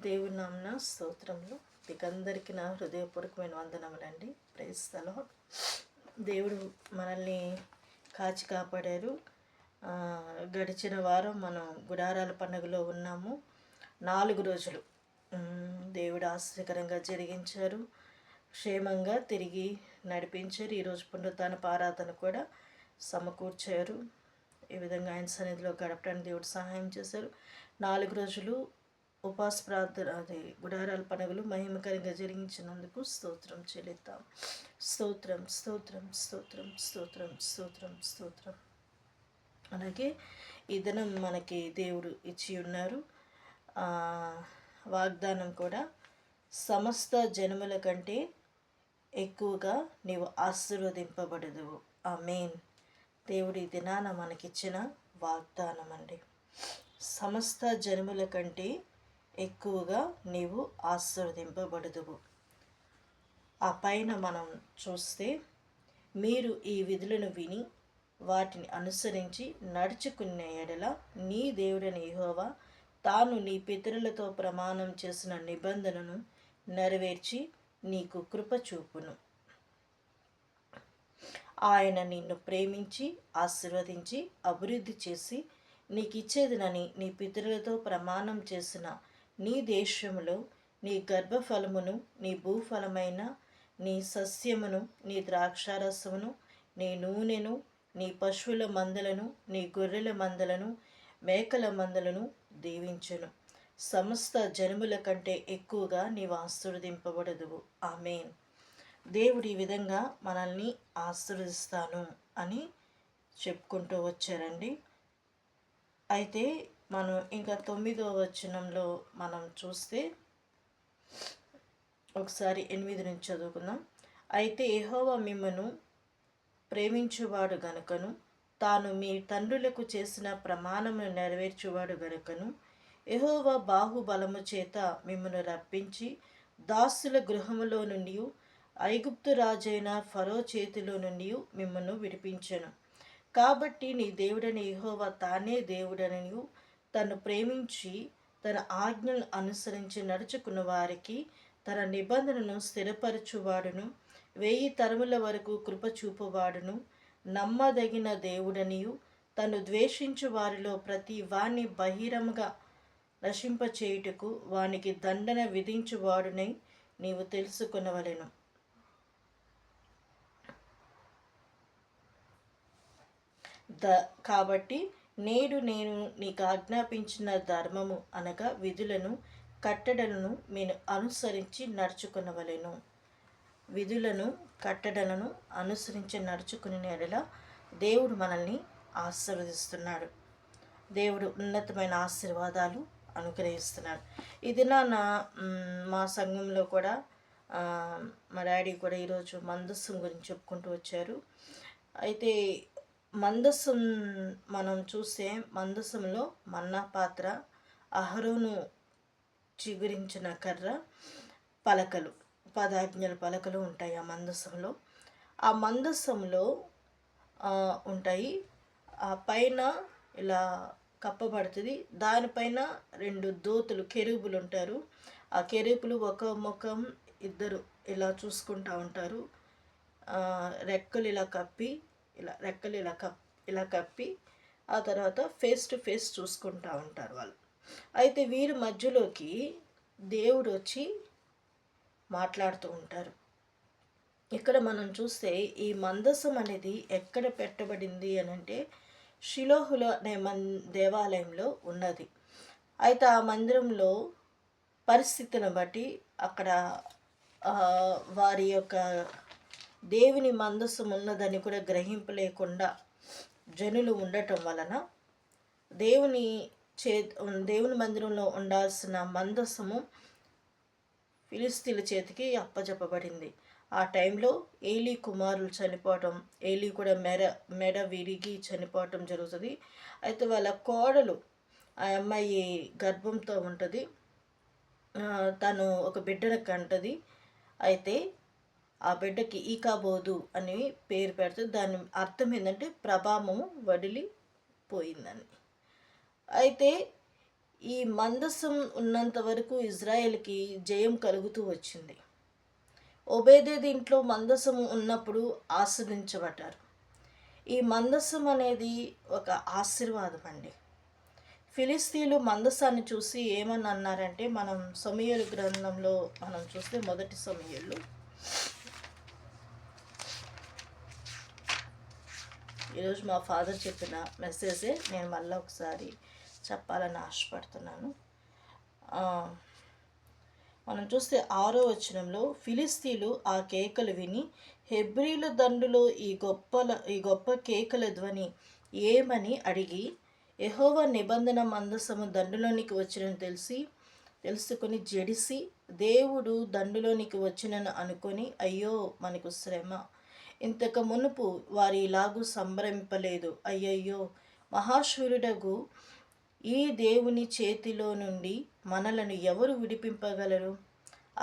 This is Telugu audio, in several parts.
దేవుని నామమున స్తోత్రములు. మీకందరికీ నా హృదయపూర్వకమైన వందనములండి. Praise the lord. దేవుడు మనల్ని కాచి కాపాడారు. గడిచిన వారం మనం గుడారాల పండుగలో ఉన్నాము. 4 రోజులు దేవుడు ఆశ్చర్యకరంగా జరిగించారు. క్షేమంగా తిరిగి నడిపించారు. ఈరోజు పునరుత్థానపు ఆరాధన కూడా సమకూర్చారు. ఈ విధంగా ఆయన సన్నిధిలో గడపడానికి దేవుడు సహాయం చేశారు. 4 రోజులు ఉపవాస ప్రార్థన గుడారాల పండుగలు మహిమకరంగా జరిగించినందుకు స్తోత్రం చెల్లిద్దాం. స్తోత్రం స్తోత్రం స్తోత్రం స్తోత్రం స్తోత్రం స్తోత్రం. అలాగే ఈ దినం మనకి దేవుడు ఇచ్చి ఉన్నారు వాగ్దానం కూడా, సమస్త జనముల కంటే ఎక్కువగా నీవు ఆశీర్వదింపబడదువు. ఆమేన్. దేవుడి దినాన మనకిచ్చిన వాగ్దానం అండి. సమస్త జనముల కంటే ఎక్కువగా నీవు ఆశీర్వదింపబడదువు. ఆ పైన మనం చూస్తే, మీరు ఈ విధులను విని వాటిని అనుసరించి నడుచుకునే ఎడల నీ దేవుడైన యెహోవా తాను నీ పితరులతో ప్రమాణం చేసిన నిబంధనను నెరవేర్చి నీకు కృప చూపును. ఆయన నిన్ను ప్రేమించి ఆశీర్వదించి అభివృద్ధి చేసి నీకిచ్చేదనని నీ పితరులతో ప్రమాణం చేసిన నీ దేశములో నీ గర్భఫలమును, నీ భూఫలమైన నీ సస్యమును, నీ ద్రాక్షారసమును, నీ నూనెను, నీ పశువుల మందలను, నీ గొర్రెల మందలను, మేకల మందలను దీవించును. సమస్త జనముల కంటే ఎక్కువగా నీవు ఆశీర్వదింపబడదువు. ఆమేన్. దేవుడు ఈ విధంగా మనల్ని ఆశీర్వదిస్తాను అని చెప్పుకుంటూ వచ్చారండి. అయితే మనం ఇంకా 9వ వచనంలో మనం చూస్తే, ఒకసారి 8 నుంచి చదువుకుందాం. అయితే యెహోవా మిమ్మును ప్రేమించువాడు గనుకను, తాను మీ తండ్రులకు చేసిన ప్రమాణమును నెరవేర్చువాడు గనుకను, యెహోవా బాహుబలము చేత మిమ్మును రప్పించి దాసుల గృహములో నుండి, ఐగుప్తు రాజైన ఫరో చేతిలో నుండి మిమ్మును విడిపించెను. కాబట్టి నీ దేవుడైన యెహోవా తానే దేవుడనియు, తను ప్రేమించి తన ఆజ్ఞలను అనుసరించి నడుచుకున్న వారికి తన నిబంధనను స్థిరపరచువాడును, 1000 తరముల వరకు కృప చూపువాడును, నమ్మదగిన దేవుడనియు, తను ద్వేషించు వారిలో ప్రతి వాణ్ణి బహిరంగంగా నశింపచేయుటకు వానికి దండన విధించువాడునై నీవు తెలుసుకొనవలెను. కాబట్టి నేడు నేను నీకు ఆజ్ఞాపించిన ధర్మము అనగా విధులను, కట్టడలను మీరు అనుసరించి నడుచుకొనవలెను. విధులను, కట్టడలను అనుసరించి నడుచుకునే ఎడల దేవుడు మనల్ని ఆశీర్వదిస్తున్నాడు. దేవుడు ఉన్నతమైన ఆశీర్వాదాలు అనుగ్రహిస్తున్నాడు. ఇది మా సంఘంలో కూడా మా డాడీ కూడా ఈరోజు మందస్సం గురించి చెప్పుకుంటూ వచ్చారు. అయితే మందస్సం మనం చూస్తే, మందస్సంలో మన్నా పాత్ర, అహరోను చిగురించిన కర్ర, పలకలు, 10 ఆజ్ఞల పలకలు ఉంటాయి ఆ మందస్సంలో. ఆ మందస్సంలో ఉంటాయి. ఆ పైన ఇలా కప్పబడుతుంది. దానిపైన 2 దూతలు, కెరూబులు ఉంటారు. ఆ కెరూబులు ఒక ముఖం, ఇద్దరు ఇలా చూసుకుంటూ ఉంటారు. రెక్కలు ఇలా కప్పి, రెక్కలు ఇలా కప్పి ఆ తర్వాత ఫేస్ టు ఫేస్ చూసుకుంటూ ఉంటారు వాళ్ళు. అయితే వీరి మధ్యలోకి దేవుడు వచ్చి మాట్లాడుతూ ఉంటారు. ఇక్కడ మనం చూస్తే ఈ మందసం అనేది ఎక్కడ పెట్టబడింది అని అంటే, షిలోహులో అనే దేవాలయంలో ఉన్నది. అయితే ఆ మందిరంలో పరిస్థితిని బట్టి అక్కడ వారి యొక్క దేవుని మందసం ఉన్నదని కూడా గ్రహింపలేకుండా జనులు ఉండటం వలన దేవుని మందిరంలో ఉండాల్సిన మందసము ఫిలిస్తీన్ల చేతికి అప్పజెప్పబడింది. ఆ టైంలో ఏలీ కుమారులు చనిపోవటం, ఏలీ కూడా మెడ విరిగి చనిపోవటం జరుగుతుంది. అయితే వాళ్ళ కోడలు, ఆ అమ్మాయి గర్భంతో ఉంటుంది. తను ఒక బిడ్డను కంటది. అయితే ఆ బిడ్డకి ఈకాబోదు అని పేరు పెడుతుంది. దాని అర్థం ఏంటంటే ప్రభావము వడిలిపోయిందని. అయితే ఈ మందసం ఉన్నంత వరకు ఇజ్రాయెల్కి జయం కలుగుతూ వచ్చింది. ఓబేదేదు ఇంట్లో మందసం ఉన్నప్పుడు ఆస్వాదించబడ్డారు. ఈ మందసం అనేది ఒక ఆశీర్వాదం అండి. ఫిలిస్తీన్లు మందసాన్ని చూసి ఏమని అన్నారంటే, మనం సమూయేలు గ్రంథంలో మనం చూస్తే మొదటి సమూయేలు ఈరోజు మా ఫాదర్ చెప్పిన మెసేజే నేను మళ్ళీ ఒకసారి చెప్పాలని ఆశపడుతున్నాను. మనం చూస్తే 6వ వచనంలో, ఫిలిస్తీన్లు ఆ కేకలు విని హెబ్రీల దండులో ఈ గొప్ప కేకల ధ్వని ఏమని అడిగి, యెహోవా నిబంధన మందసము దండులోనికి వచ్చినని తెలుసుకొని జడిసి, దేవుడు దండులోనికి వచ్చినని అనుకొని, అయ్యో మనకు శ్రమ, ఇంతకు మునుపు వారి ఇలాగూ సంభ్రమింపలేదు, అయ్యయ్యో మహాశూరుడగు ఈ దేవుని చేతిలో నుండి మనలను ఎవరు విడిపింపగలరు?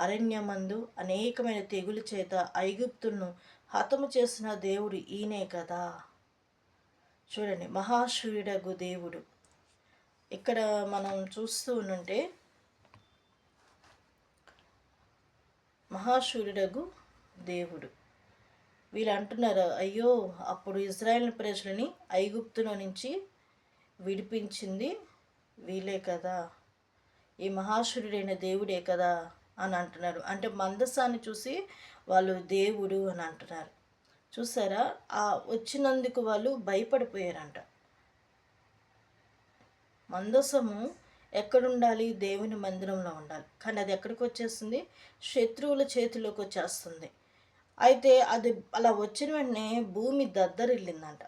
అరణ్యమందు అనేకమైన తెగుల చేత ఐగుప్తులను హతము చేసిన దేవుడు ఈయనే కదా. చూడండి, మహాశూరుడగు దేవుడు. ఇక్కడ మనం చూస్తూ ఉంటే మహాశూరుడగు దేవుడు. వీళ్ళు అంటున్నారు, అయ్యో అప్పుడు ఇజ్రాయెల్ ప్రజలని ఐగుప్తులో నుంచి విడిపించింది వీలే కదా, ఈ మహాశూరుడైన దేవుడే కదా అని అంటున్నారు. అంటే మందసాన్ని చూసి వాళ్ళు దేవుడు అని అంటున్నారు. చూసారా, ఆ వచ్చినందుకు వాళ్ళు భయపడిపోయారంట. మందసము ఎక్కడుండాలి? దేవుని మందిరంలో ఉండాలి. కానీ అది ఎక్కడికి వచ్చేస్తుంది? శత్రువుల చేతిలోకి వచ్చేస్తుంది. అయితే అది అలా వచ్చిన వెంటనే భూమి దద్దరిల్లిందంట,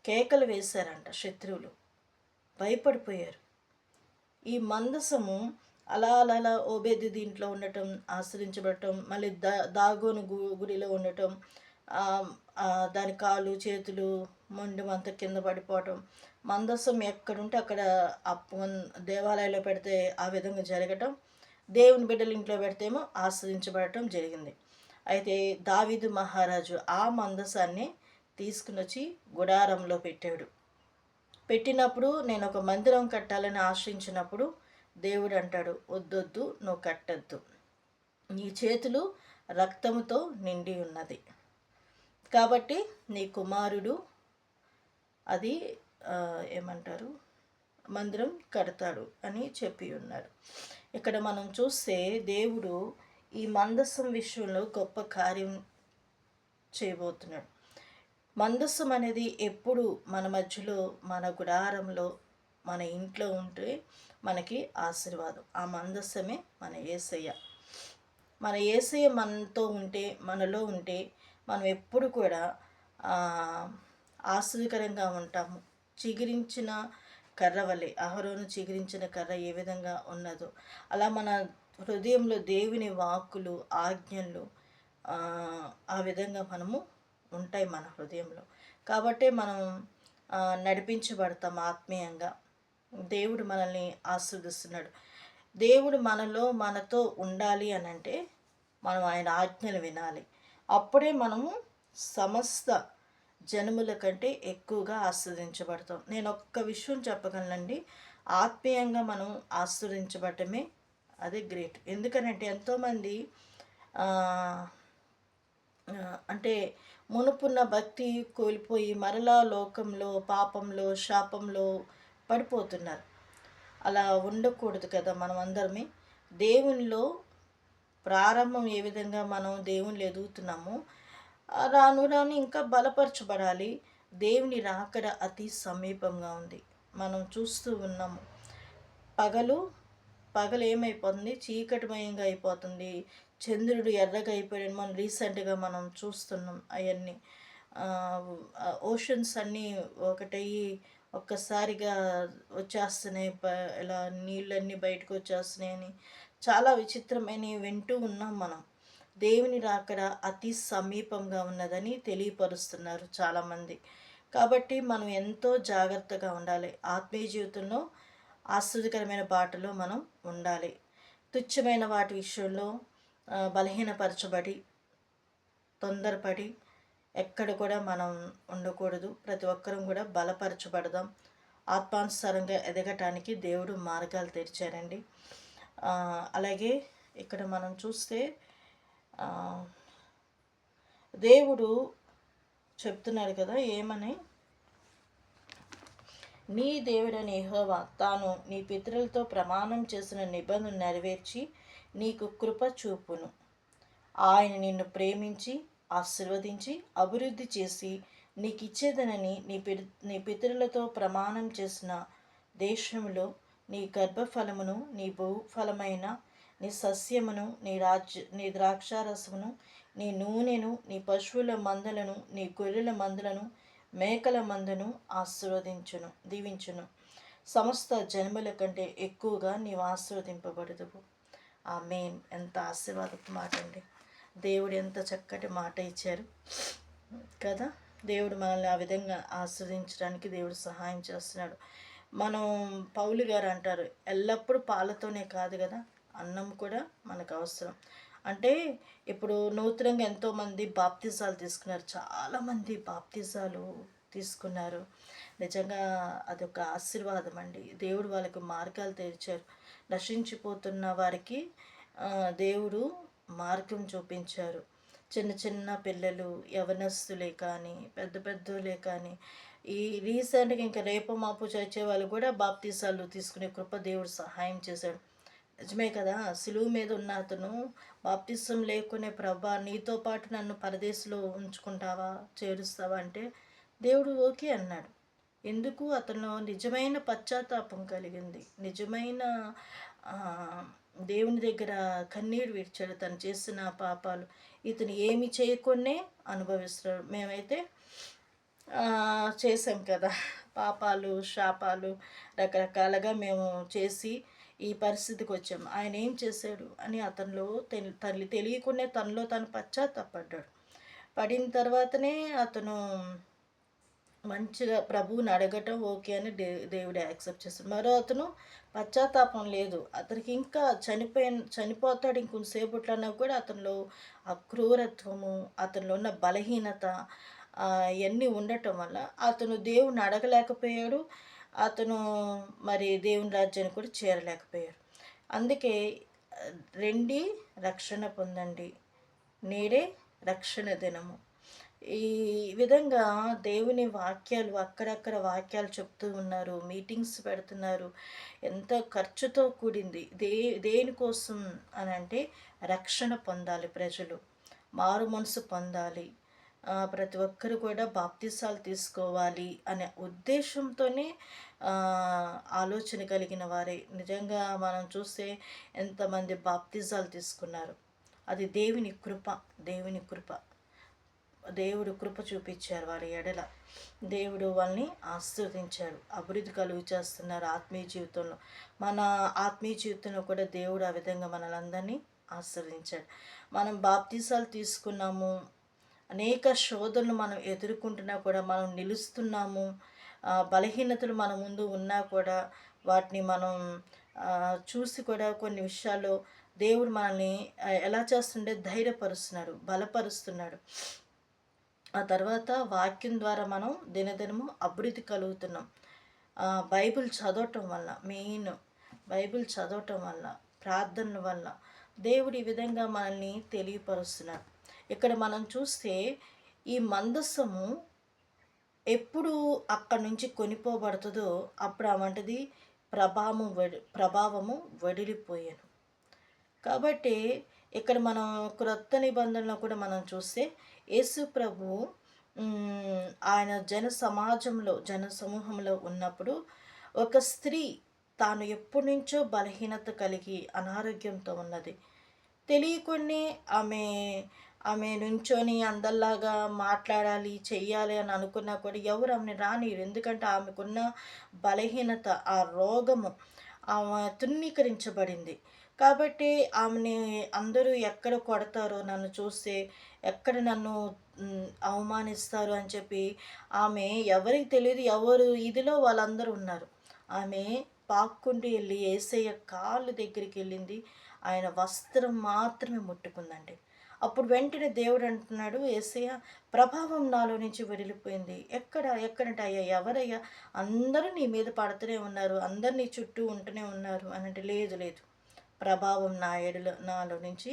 కేకలు వేశారంట, శత్రువులు భయపడిపోయారు. ఈ మందసము అలా అలా అలా ఓబేది దీంట్లో ఉండటం, ఆశ్రయించబడటం, మళ్ళీ దాగోను గుడిలో ఉండటం, దాని కాలు చేతులు మొండెమంతా కింద పడిపోవటం, మందసం ఎక్కడుంటే అక్కడ దేవాలయంలో పెడితే ఆ విధంగా జరగటం, దేవుని బిడ్డల ఇంట్లో పెడితేమో ఆశ్రయించబడటం జరిగింది. అయితే దావీదు మహారాజు ఆ మందసాన్ని తీసుకుని వచ్చి గుడారంలో పెట్టినప్పుడు, నేను ఒక మందిరం కట్టాలని ఆశించినప్పుడు దేవుడు అంటాడు, వద్దొద్దు, నువ్వు కట్టద్దు, నీ చేతులు రక్తముతో నిండి ఉన్నది కాబట్టి నీ కుమారుడు అది ఏమంటారు మందిరం కడతాడు అని చెప్పి ఉన్నారు. ఇక్కడ మనం చూస్తే దేవుడు ఈ మందసం విషయంలో గొప్ప కార్యం చేయబోతున్నాడు. మందసం అనేది ఎప్పుడు మన మధ్యలో, మన గుడారంలో, మన ఇంట్లో ఉంటే మనకి ఆశీర్వాదం. ఆ మందసమే మన యేసయ్య. మన యేసయ్య మనతో ఉంటే, మనలో ఉంటే మనం ఎప్పుడు కూడా ఆశ్చర్యకరంగా ఉంటాము. చిగురించిన కర్ర వలె, అహరోను చిగురించిన కర్ర ఏ విధంగా ఉన్నదో అలా మన హృదయంలో దేవుని వాక్కులు, ఆజ్ఞలు ఆ విధంగా మనము ఉంటాయి మన హృదయంలో. కాబట్టే మనం నడిపించబడతాం ఆత్మీయంగా. దేవుడు మనల్ని ఆస్వాదిస్తున్నాడు. దేవుడు మనతో ఉండాలి అని అంటే మనం ఆయన ఆజ్ఞలు వినాలి. అప్పుడే మనము సమస్త జనముల కంటే ఎక్కువగా ఆస్వాదించబడతాం. నేను ఒక్క విషయం చెప్పగలనండి, ఆత్మీయంగా మనం ఆస్వాదించబడటమే అదే గ్రేట్. ఎందుకనంటే ఎంతోమంది అంటే మునుపున్న భక్తి కోల్పోయి మరలా లోకంలో, పాపంలో, శాపంలో పడిపోతున్నారు. అలా ఉండకూడదు కదా. మనం అందరమే దేవునిలో ప్రారంభం ఏ విధంగా మనం దేవునిలో ఎదుగుతున్నామో రాను రాను ఇంకా బలపరచబడాలి. దేవుని రాకడ అతి సమీపంగా ఉంది. మనం చూస్తూ ఉన్నాము. పగలు ఏమైపోతుంది? చీకటిమయంగా అయిపోతుంది. చంద్రుడు ఎర్రగా అయిపోయాడు. మనం రీసెంట్గా మనం చూస్తున్నాం అవన్నీ. ఓషన్స్ అన్నీ ఒకటయ్యి ఒక్కసారిగా వచ్చేస్తున్నాయి, ఇలా నీళ్ళన్నీ బయటకు వచ్చేస్తున్నాయని చాలా విచిత్రమైనవి వింటూ ఉన్నాం మనం. దేవుని రాకడ అతి సమీపంగా ఉన్నదని తెలియపరుస్తున్నారు చాలామంది. కాబట్టి మనం ఎంతో జాగ్రత్తగా ఉండాలి. ఆత్మీయ జీవితంలో ఆశ్చర్యకరమైన బాటలో మనం ఉండాలి. తుచ్చమైన వాటి విషయంలో బలహీనపరచబడి, తొందరపడి ఎక్కడ కూడా మనం ఉండకూడదు. ప్రతి ఒక్కరం కూడా బలపరచబడదాం. ఆత్మానుసారంగా ఎదగటానికి దేవుడు మార్గాలు తెరిచారండి. అలాగే ఇక్కడ మనం చూస్తే దేవుడు చెప్తున్నాడు కదా ఏమని, నీ దేవుడైన యెహోవా తాను నీ పితరులతో ప్రమాణం చేసిన నిబంధన నెరవేర్చి నీకు కృప చూపును. ఆయన నిన్ను ప్రేమించి ఆశీర్వదించి అభివృద్ధి చేసి నీకిచ్చేదనని నీ పితరులతో ప్రమాణం చేసిన దేశంలో నీ గర్భఫలమును, నీ భూఫలమైన నీ సస్యమును, నీ ద్రాక్షారసమును, నీ నూనెను, నీ పశువుల మందలను, నీ గొర్రెల మందలను, మేకల మందను దీవించును. సమస్త జన్మల కంటే ఎక్కువగా నీవు ఆశీర్వదింపబడదువు. ఆమేన్. ఎంత ఆశీర్వాదపు మాట అండి. దేవుడు ఎంత చక్కటి మాట ఇచ్చారు కదా. దేవుడు మనల్ని ఆ విధంగా ఆస్వాదించడానికి దేవుడు సహాయం చేస్తున్నాడు. మనం పౌలు గారు అంటారు, ఎల్లప్పుడూ పాలతోనే కాదు కదా, అన్నం కూడా మనకు అవసరం. అంటే ఇప్పుడు నూతనంగా ఎంతోమంది బాప్తిజాలు తీసుకున్నారు, చాలామంది బాప్తిజాలు తీసుకున్నారు. నిజంగా అదొక ఆశీర్వాదం అండి. దేవుడు వాళ్ళకి మార్గాలు తెరిచారు. నశించిపోతున్న వారికి దేవుడు మార్గం చూపించారు. చిన్న చిన్న పిల్లలు, యవనస్తులే కానీ పెద్ద పెద్దలే కానీ, ఈ రీసెంట్గా ఇంకా రేపు మాపు చచ్చే వాళ్ళు కూడా బాప్తీసాలు తీసుకునే కృప దేవుడు సహాయం చేశాడు. నిజమే కదా. సిలువు మీద ఉన్న అతను బాప్తిసం లేకునే, ప్రభా నీతో పాటు నన్ను పరదేశంలో ఉంచుకుంటావా, చేరుస్తావా అంటే దేవుడు ఓకే అన్నాడు. ఎందుకు? అతను నిజమైన పశ్చాత్తాపం కలిగింది, నిజమైన దేవుని దగ్గర కన్నీరు విడిచాడు. తను చేసిన పాపాలు ఇతను ఏమి చేయకునే అనుభవిస్తున్నాడు. మేమైతే చేసాం కదా పాపాలు, శాపాలు రకరకాలుగా మేము చేసి ఈ పరిస్థితికి వచ్చాము. ఆయన ఏం చేశాడు అని అతనిలో తెలియకునే తనలో తను పశ్చాత్తాపడ్డాడు. పడిన తర్వాతనే అతను మంచిగా ప్రభువుని అడగటం ఓకే అని దేవుడు యాక్సెప్ట్ చేస్తాడు. మరో అతను పశ్చాత్తాపం లేదు, అతనికి ఇంకా చనిపోతాడు ఇంకొంతసేపట్లన్నా కూడా అతనిలో ఆ క్రూరత్వము, అతనిలో ఉన్న బలహీనత ఇవన్నీ ఉండటం వల్ల అతను దేవుని అడగలేకపోయాడు. అతను మరి దేవుని రాజ్యాన్ని కూడా చేరలేకపోయాడు. అందుకే రండి రక్షణ పొందండి, నేడే రక్షణ దినము. ఈ విధంగా దేవుని వాక్యాలు అక్కడక్కడ వాక్యాలు చెప్తూ ఉన్నారు, మీటింగ్స్ పెడుతున్నారు. ఎంత ఖర్చుతో కూడింది. దేనికోసం అని అంటే రక్షణ పొందాలి, ప్రజలు మారు మనసు పొందాలి, ప్రతి ఒక్కరు కూడా బాప్తిసాలు తీసుకోవాలి అనే ఉద్దేశంతోనే ఆలోచన కలిగిన వారే. నిజంగా మనం చూస్తే ఎంతమంది బాప్తిజాలు తీసుకున్నారు. అది దేవుని కృప, దేవుని కృప. దేవుడు కృప చూపించారు వారి ఎడల. దేవుడు వాళ్ళని ఆశీర్వదించాడు, అభివృద్ధి కలుగు చేస్తున్నారు ఆత్మీయ జీవితంలో. మన ఆత్మీయ జీవితంలో కూడా దేవుడు ఆ విధంగా మనలందరినీ ఆశీర్వదించాడు. మనం బాప్తిసాలు తీసుకున్నాము, అనేక శోధనలు మనం ఎదుర్కొంటున్నా కూడా మనం నిలుస్తున్నాము. బలహీనతలు మన ముందు ఉన్నా కూడా వాటిని మనం చూసి కూడా కొన్ని విషయాల్లో దేవుడు మనల్ని ఎలా చేస్తుంటే ధైర్యపరుస్తున్నాడు, బలపరుస్తున్నాడు. ఆ తర్వాత వాక్యం ద్వారా మనం దినదినము అభివృద్ధి కలుగుతున్నాం. బైబిల్ చదవటం వల్ల, మెయిన్ బైబిల్ చదవటం వల్ల, ప్రార్థనల వల్ల దేవుడు ఈ విధంగా మనల్ని తెలియపరుస్తున్నాడు. ఇక్కడ మనం చూస్తే ఈ మందస్సము ఎప్పుడు అక్కడి నుంచి కొనిపోబడుతుందో అప్పుడు అవంటిది ప్రభావము వడిలిపోయాను. కాబట్టి ఇక్కడ మనం క్రొత్త నిబంధనలో కూడా మనం చూస్తే యేసు ప్రభు ఆయన జన సమూహంలో ఉన్నప్పుడు ఒక స్త్రీ తాను ఎప్పటి నుంచో బలహీనత కలిగి అనారోగ్యంతో ఉన్నది. తెలియకునే ఆమె నుంచొని అందరిలాగా మాట్లాడాలి, చెయ్యాలి అని అనుకున్నా కూడా ఎవరు ఆమెను రానియరు. ఎందుకంటే ఆమెకున్న బలహీనత, ఆ రోగము ఆమె తృణీకరించబడింది. కాబట్టి ఆమెని అందరూ ఎక్కడ కొడతారో, నన్ను చూస్తే ఎక్కడ నన్ను అవమానిస్తారు అని చెప్పి ఆమె ఎవరికి తెలియదు, ఎవరు ఇదిలో వాళ్ళందరూ ఉన్నారు. ఆమె పాక్కుంటూ వెళ్ళి యేసయ్య కాళ్ళు దగ్గరికి వెళ్ళింది, ఆయన వస్త్రం మాత్రమే ముట్టుకుందండి. అప్పుడు వెంటనే దేవుడు అంటున్నాడు, యేసయ్య ప్రభావం నాలో నుంచి వెడిలిపోయింది. ఎక్కడంటే అయ్యా ఎవరయ్యా, అందరూ నీ మీద పడుతూనే ఉన్నారు, అందరు నీ చుట్టూ ఉంటూనే ఉన్నారు అని అంటే, లేదు లేదు, ప్రభావం నాలో నుంచి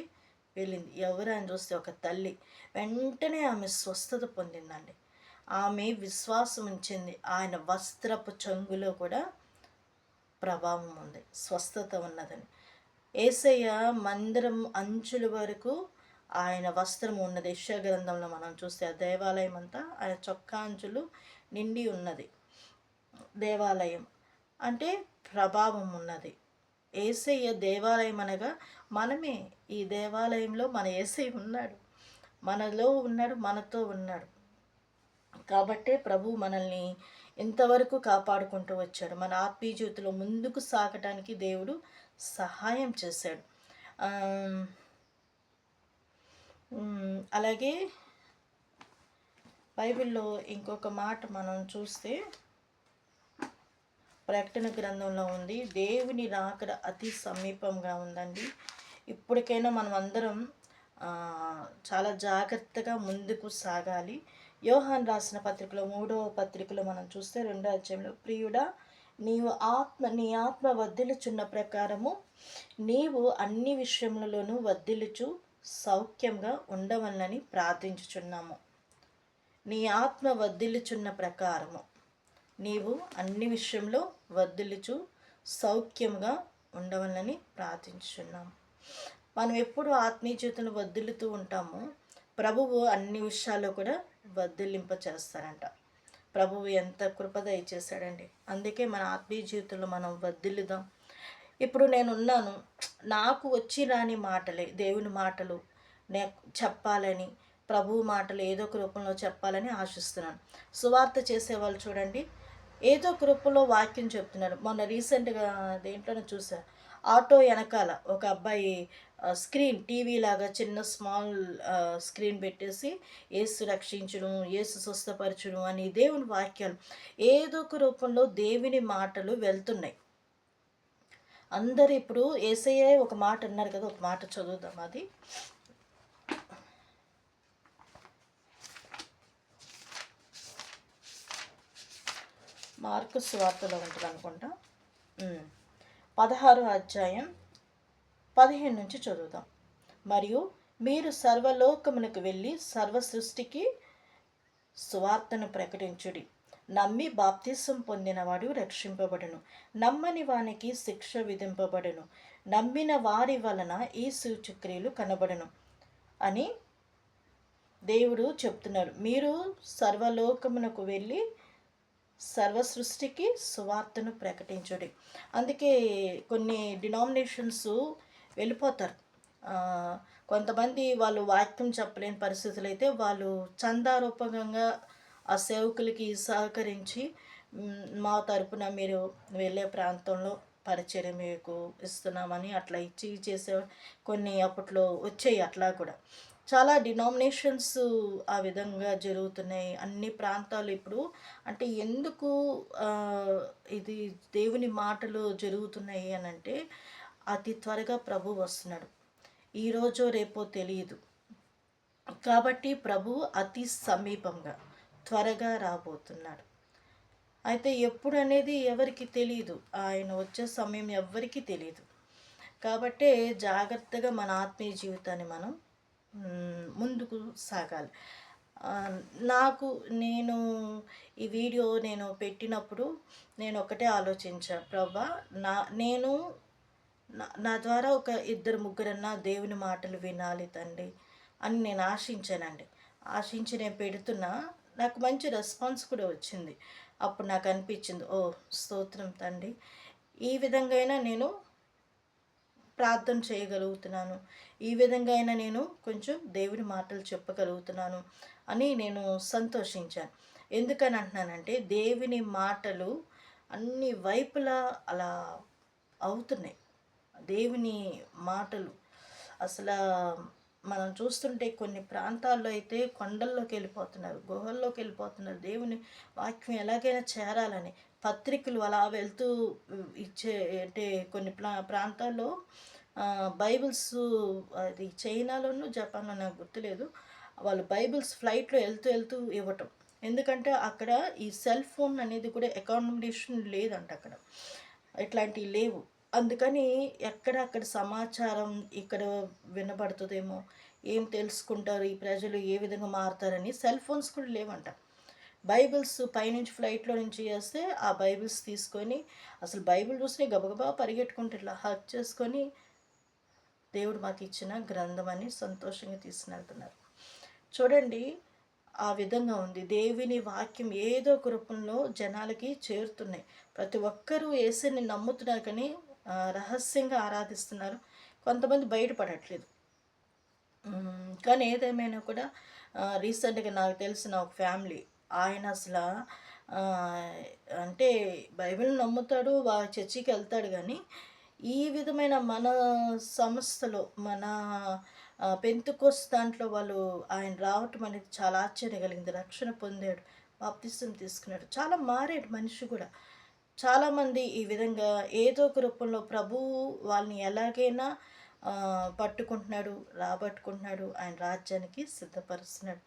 వెళ్ళింది. ఎవరు అని చూస్తే ఒక తల్లి. వెంటనే ఆమె స్వస్థత పొందిందండి. ఆమె విశ్వాసం ఉంచింది. ఆయన వస్త్రపు చెంగులో కూడా ప్రభావం ఉంది, స్వస్థత ఉన్నదని. యేసయ్య మందిరం అంచుల వరకు ఆయన వస్త్రం ఉన్నది. యెషయా గ్రంథంలో మనం చూస్తే ఆ దేవాలయం అంతా ఆయన చొక్కా అంచులు నిండి ఉన్నది. దేవాలయం అంటే ప్రభావం ఉన్నది. యేసయ్య దేవాలయం అనగా మనమే. ఈ దేవాలయంలో మన యేసయ్య ఉన్నాడు, మనలో ఉన్నాడు, మనతో ఉన్నాడు. కాబట్టే ప్రభు మనల్ని ఇంతవరకు కాపాడుకుంటూ వచ్చాడు. మన ఆత్మీయ జీవితంలో ముందుకు సాగటానికి దేవుడు సహాయం చేశాడు. అలాగే బైబిల్లో ఇంకొక మాట మనం చూస్తే ప్రకటన గ్రంథంలో ఉంది, దేవుని రాకడ అతి సమీపంగా ఉందండి. ఇప్పటికైనా మనం అందరం చాలా జాగ్రత్తగా ముందుకు సాగాలి. యోహాన్ రాసిన పత్రికలో 3వ పత్రికలో మనం చూస్తే 2వ అధ్యాయంలో, ప్రియుడా నీ ఆత్మ వర్ధిల్లుచున్న ప్రకారము నీవు అన్ని విషయములలోనూ వర్ధిల్లుచు సౌఖ్యంగా ఉండవలనని ప్రార్థించుచున్నాము. నీ ఆత్మ వర్ధిల్లుచున్న ప్రకారము నీవు అన్ని విషయంలో వర్ధిల్లుచు సౌఖ్యంగా ఉండవలనని ప్రార్థించుచున్నాము. మనం ఎప్పుడు ఆత్మీయ జీవితంలో వర్ధిల్లుతూ ఉంటామో ప్రభువు అన్ని విషయాల్లో కూడా వర్ధిల్లింప చేస్తారంట. ప్రభువు ఎంత కృప దయచేశాడండి. అందుకే మన ఆత్మీయ జీవితంలో మనం వర్ధిల్లుదాం. ఇప్పుడు నేనున్నాను, నాకు వచ్చి రాని మాటలే దేవుని మాటలు చెప్పాలని, ప్రభువు మాటలు ఏదో ఒక రూపంలో చెప్పాలని ఆశిస్తున్నాను. సువార్త చేసేవాళ్ళు చూడండి, ఏదో ఒక రూపంలో వాక్యం చెప్తున్నారు. మొన్న రీసెంట్గా దేంట్లోనే చూసా, ఆటో వెనకాల ఒక అబ్బాయి స్క్రీన్ టీవీ లాగా చిన్న స్మాల్ స్క్రీన్ పెట్టేసి యేసు రక్షించును, యేసు స్వస్థపరచును అని దేవుని వాక్యాలు ఏదో ఒక రూపంలో దేవుని మాటలు వెళ్తున్నాయి. అందరు ఇప్పుడు యేసయ్య ఒక మాట అన్నారు కదా, ఒక మాట చదువుదాం. అది మార్కు సువార్తలో ఉంటుంది అనుకుంటా, 16వ అధ్యాయం 15 నుంచి చదువుదాం. మరియు మీరు సర్వలోకమునకు వెళ్ళి సర్వ సృష్టికి సువార్తను ప్రకటించుడి. నమ్మి బాప్తిసం పొందినవాడు రక్షింపబడును, నమ్మని వానికి శిక్ష విధింపబడును. నమ్మిన వారి వలన ఈ సూచక్రియలు కనబడును అని దేవుడు చెప్తున్నారు. మీరు సర్వలోకమునకు వెళ్ళి సర్వ సృష్టికి సువార్తను ప్రకటించుడి. అందుకే కొన్ని డినామినేషన్స్ వెళ్ళిపోతారు. కొంతమంది వాళ్ళు వాక్యం చెప్పలేని పరిస్థితులు అయితే వాళ్ళు చందారూపకంగా ఆ సేవకులకి సహకరించి, మా తరపున మీరు వెళ్ళే ప్రాంతంలో పరిచర్య మీకు ఇస్తున్నామని అట్లా ఇచ్చి చేసే కొన్ని అప్పట్లో వచ్చాయి. అట్లా కూడా చాలా డినామినేషన్స్ ఆ విధంగా జరుగుతున్నాయి అన్ని ప్రాంతాలు ఇప్పుడు. అంటే ఎందుకు ఇది దేవుని మాటలు జరుగుతున్నాయి అని అంటే, అతి త్వరగా ప్రభు వస్తున్నాడు. ఈరోజో రేపో తెలియదు కాబట్టి ప్రభు అతి సమీపంగా త్వరగా రాబోతున్నాడు. అయితే ఎప్పుడు అనేది ఎవరికి తెలియదు, ఆయన వచ్చే సమయం ఎవరికి తెలియదు. కాబట్టే జాగ్రత్తగా మన ఆత్మీయ జీవితాన్ని మనం ముందుకు సాగాలి. నేను ఈ వీడియో పెట్టినప్పుడు నేను ఒకటే ఆలోచించాను, ప్రభా నా ద్వారా ఒక 2-3 దేవుని మాటలు వినాలి తండ్రి అని నేను ఆశించానండి. ఆశించి నేను పెడుతున్నా, నాకు మంచి రెస్పాన్స్ కూడా వచ్చింది. అప్పుడు నాకు అనిపించింది, ఓ స్తోత్రం తండ్రి, ఈ విధంగా అయినా నేను ప్రార్థన చేయగలుగుతున్నాను, ఈ విధంగా అయినా నేను కొంచెం దేవుని మాటలు చెప్పగలుగుతున్నాను అని నేను సంతోషించాను. ఎందుకని అంటున్నానంటే, దేవుని మాటలు అన్ని వైపులా అలా అవుతున్నాయి. దేవుని మాటలు అసలు మనం చూస్తుంటే కొన్ని ప్రాంతాల్లో అయితే కొండల్లోకి వెళ్ళిపోతున్నారు, గుహల్లోకి వెళ్ళిపోతున్నారు. దేవుని వాక్యం ఎలాగైనా చేరాలని పత్రికలు అలా వెళ్తూ ఇచ్చే అంటే కొన్ని ప్రాంతాల్లో బైబిల్స్ అది చైనాలోను జపాన్‌లో నాకు గుర్తులేదు. వాళ్ళు బైబిల్స్ ఫ్లైట్‌లో వెళ్తూ ఇవ్వటం. ఎందుకంటే అక్కడ ఈ సెల్ ఫోన్ అనేది కూడా అకామిడేషన్ లేదంట అక్కడ. ఇట్లాంటివి లేవు. అందుకని అక్కడ సమాచారం ఇక్కడ వినబడుతదేమో, ఏం తెలుసుకుంటారు, ఈ ప్రజలు ఏ విధంగా మారుతారని సెల్ ఫోన్స్ కూడా లేవంట. బైబిల్స్ పైనుంచి ఫ్లైట్‌లో నుంచి చేస్తే, ఆ బైబిల్స్ తీసుకొని అసలు బైబిల్ చూసి గబగబా పరిగెట్టుకుంటూ ఇట్లా హగ్ చేసుకొని, దేవుడు మాకిచ్చిన గ్రంథమని సంతోషంగా తీసుకునెళ్తున్నారు. చూడండి, ఆ విధంగా ఉంది. దేవుని వాక్యం ఏదో ఒక రూపంలో జనాలకి చేరుతున్నాయి. ప్రతి ఒక్కరూ యేసుని నమ్ముతున్నారు కానీ రహస్యంగా ఆరాధిస్తున్నారు. కొంతమంది బయటపడట్లేదు. కానీ ఏదేమైనా కూడా రీసెంట్‌గా నాకు తెలిసిన ఒక ఫ్యామిలీ ఆయన అసల అంటే బైబిల్ నమ్ముతాడు, చర్చికెళ్తాడు గానీ, ఈ విధమైన మన సంస్థలో మన పెంతుకోస్తు దాంట్లో వాళ్ళు ఆయన రావటం అనేది చాలా ఆశ్చర్యం కలిగింది. రక్షణ పొందాడు, బాప్తిసం తీసుకున్నాడు. చాలా మారాడు మనిషి గూడా. చాలామంది ఈ విధంగా ఏదో ఒక రూపంలో ప్రభువు వాళ్ళని ఎలాగైనా పట్టుకుంటున్నాడు, రాబట్టుకుంటున్నాడు, ఆయన రాజ్యానికి సిద్ధపరుస్తున్నాడు.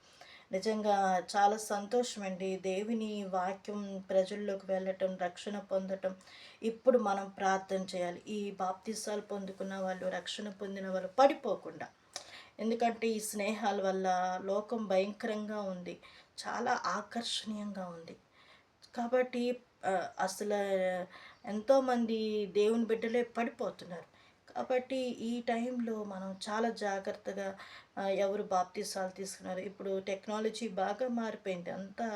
నిజంగా చాలా సంతోషమండి. దేవుని వాక్యం ప్రజల్లోకి వెళ్ళటం, రక్షణ పొందటం. ఇప్పుడు మనం ప్రార్థన చేయాలి. ఈ బాప్తిసాలు పొందుకున్న వాళ్ళు, రక్షణ పొందిన వాళ్ళు పడిపోకుండా. ఎందుకంటే ఈ స్నేహాల వల్ల లోకం భయంకరంగా ఉంది. చాలా ఆకర్షణీయంగా ఉంది. కాబట్టి అసలు ఎంతోమంది దేవుని బిడ్డలే పడిపోతున్నారు. కాబట్టి ఈ టైంలో మనం చాలా జాగ్రత్తగా ఎవరు బాప్తీసాలు తీసుకున్నారు. ఇప్పుడు టెక్నాలజీ బాగా మారిపోయింది. అంతా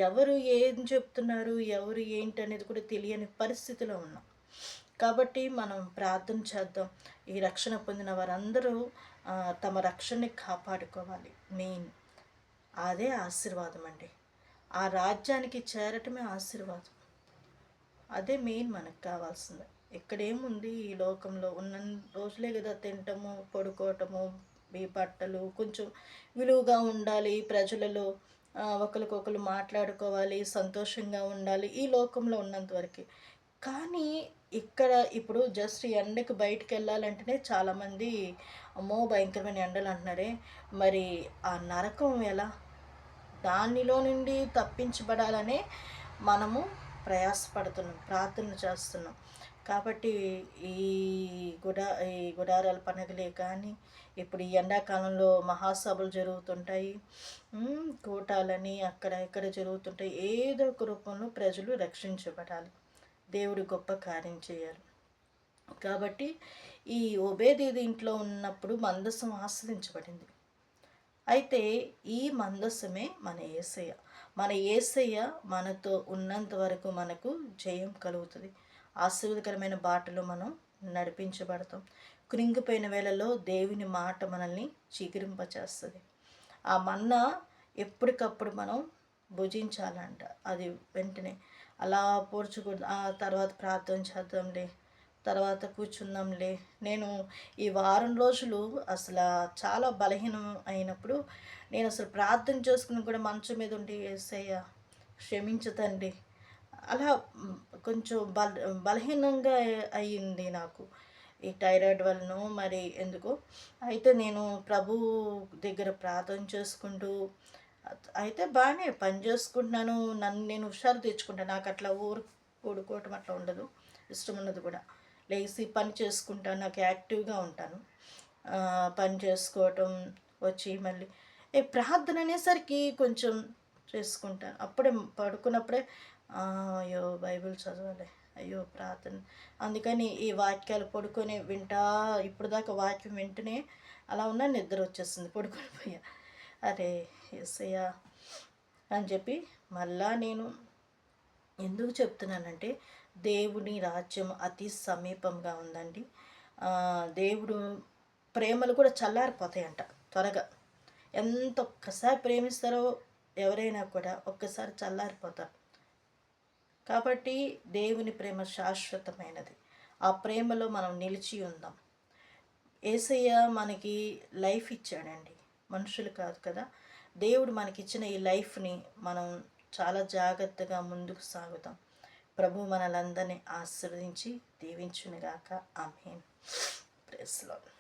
ఎవరు ఏం చెప్తున్నారు, ఎవరు ఏంటి అనేది కూడా తెలియని పరిస్థితిలో ఉన్నాం. కాబట్టి మనం ప్రార్థన చేద్దాం. ఈ రక్షణ పొందిన వారందరూ తమ రక్షణని కాపాడుకోవాలి. మెయిన్ అదే ఆశీర్వాదం అండి. ఆ రాజ్యానికి చేరటమే ఆశీర్వాదం. అదే మెయిన్ మనకు కావాల్సింది. ఇక్కడేముంది ఈ లోకంలో ఉన్న రోజులే కదా తినటము, పడుకోవటము, ఈ బట్టలు కొంచెం విలువగా ఉండాలి ప్రజలలో, ఒకరికొకరు మాట్లాడుకోవాలి, సంతోషంగా ఉండాలి ఈ లోకంలో ఉన్నంత వరకే. కానీ ఇక్కడ ఇప్పుడు జస్ట్ ఎండకి బయటికెళ్ళాలంటేనే చాలామంది అమ్మో భయంకరమైన ఎండలు అంటున్నారే, మరి ఆ నరకం ఎలా? దానిలో నుండి తప్పించబడాలనే మనము ప్రయాసపడుతున్నాం, ప్రార్థన చేస్తున్నాం. కాబట్టి ఈ గుడారాల పండుగలే కానీ, ఇప్పుడు ఈ ఎండాకాలంలో మహాసభలు జరుగుతుంటాయి, కూటాలని అక్కడ ఇక్కడ జరుగుతుంటాయి. ఏదో ఒక రూపంలో ప్రజలు రక్షించబడాలి, దేవుడు గొప్ప కార్యం చేయాలి. కాబట్టి ఈ ఓబేదెదోము ఇంట్లో ఉన్నప్పుడు మందసం ఆశ్రయించబడింది. అయితే ఈ మందసమే మన యేసయ్య. మన యేసయ్య మనతో ఉన్నంత వరకు మనకు జయం కలుగుతుంది. ఆశీర్వాదకరమైన బాటలో మనం నడిపించబడతాం. కృంగిపోయిన వేళలో దేవుని మాట మనల్ని చిగురింపచేస్తుంది. ఆ మన్నా ఎప్పటికప్పుడు మనం భుజించాలంట. అది వెంటనే అలా పోడ్చకూడదు. ఆ తర్వాత ప్రార్థన చేద్దాంలే, తర్వాత కూర్చుందాంలే. నేను ఈ వారం రోజులు అసలు చాలా బలహీనం అయినప్పుడు నేను అసలు ప్రార్థన చేసుకుని కూడా మంచం మీద ఉండి యేసయ్య క్షమించు తండ్రి, అలా కొంచెం బలహీనంగా అయ్యింది నాకు ఈ థైరాయిడ్ వలన మరి ఎందుకో. అయితే నేను ప్రభు దగ్గర ప్రార్థన చేసుకుంటూ అయితే బాగానే పని చేసుకుంటున్నాను. నన్ను నేను హుషారు తెచ్చుకుంటాను. నాకు అట్లా ఊరుకోవటం అట్లా ఉండదు, ఇష్టం ఉన్నది కూడా. లేచి పని చేసుకుంటాను, నాకు యాక్టివ్గా ఉంటాను. పని చేసుకోవటం వచ్చి మళ్ళీ ప్రార్థన అనేసరికి కొంచెం చేసుకుంటాను. అప్పుడే పడుకున్నప్పుడే అయ్యో బైబిల్ చదవాలి, అయ్యో ప్రార్థన. అందుకని ఈ వాక్యాలు పడుకొని వింటా, ఇప్పుడు దాకా వాక్యం వింటూనే అలా ఉన్నా నిద్ర వచ్చేస్తుంది, పడుకొని పోయా. అరే యేసయ్యా అని చెప్పి మళ్ళా నేను ఎందుకు చెప్తున్నానంటే, దేవుని రాజ్యం అతి సమీపంగా ఉందండి. దేవుడు ప్రేమలు కూడా చల్లారిపోతాయంట త్వరగా. ఎంత ఒక్కసారి ప్రేమిస్తారో ఎవరైనా కూడా ఒక్కసారి చల్లారిపోతారు. కాబట్టి దేవుని ప్రేమ శాశ్వతమైనది. ఆ ప్రేమలో మనం నిలిచి ఉందాం. యేసయ్య మనకి లైఫ్ ఇచ్చాడండి, మనుషులు కాదు కదా. దేవుడు మనకిచ్చిన ఈ లైఫ్ని మనం చాలా జాగ్రత్తగా ముందుకు సాగుతాం. ప్రభు మనలందరినీ ఆశీర్వదించి దీవించునుగాక. ఆమేన్. Praise lord.